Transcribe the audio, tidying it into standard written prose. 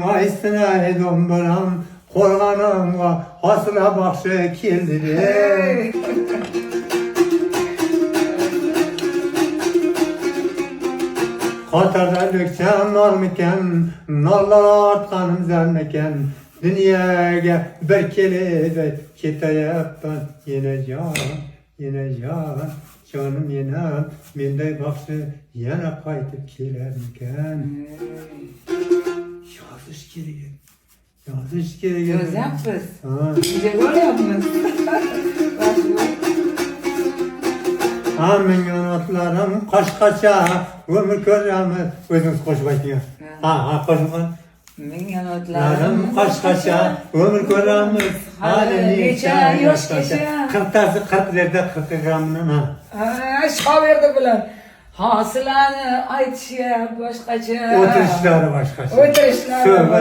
Aysına dombaram, korganımga hasıla bakşı keldi. Katarda döksem nalmiken, nallar atkanım zelmeken, dünyaya bir kelebe ketayap ben yine can, canım yine mende bakşı yana kaytıp kelerken. Yazış geriye. Yazış geriye. Gözlem kız. Ha. İyice gol yapmış. Amin yanatlarım kaç kaça ömür körümü özünüz koşmayın ya. Ha koşmayın. Men Larım yanotlarım kaç kaça ömür körümü hali neçe yaş kaça. 40'larda 40 gramının ha. Şaverdi bilen. Hasılanı aytışya başkaça. Oturuşları başkası. Oturuşları.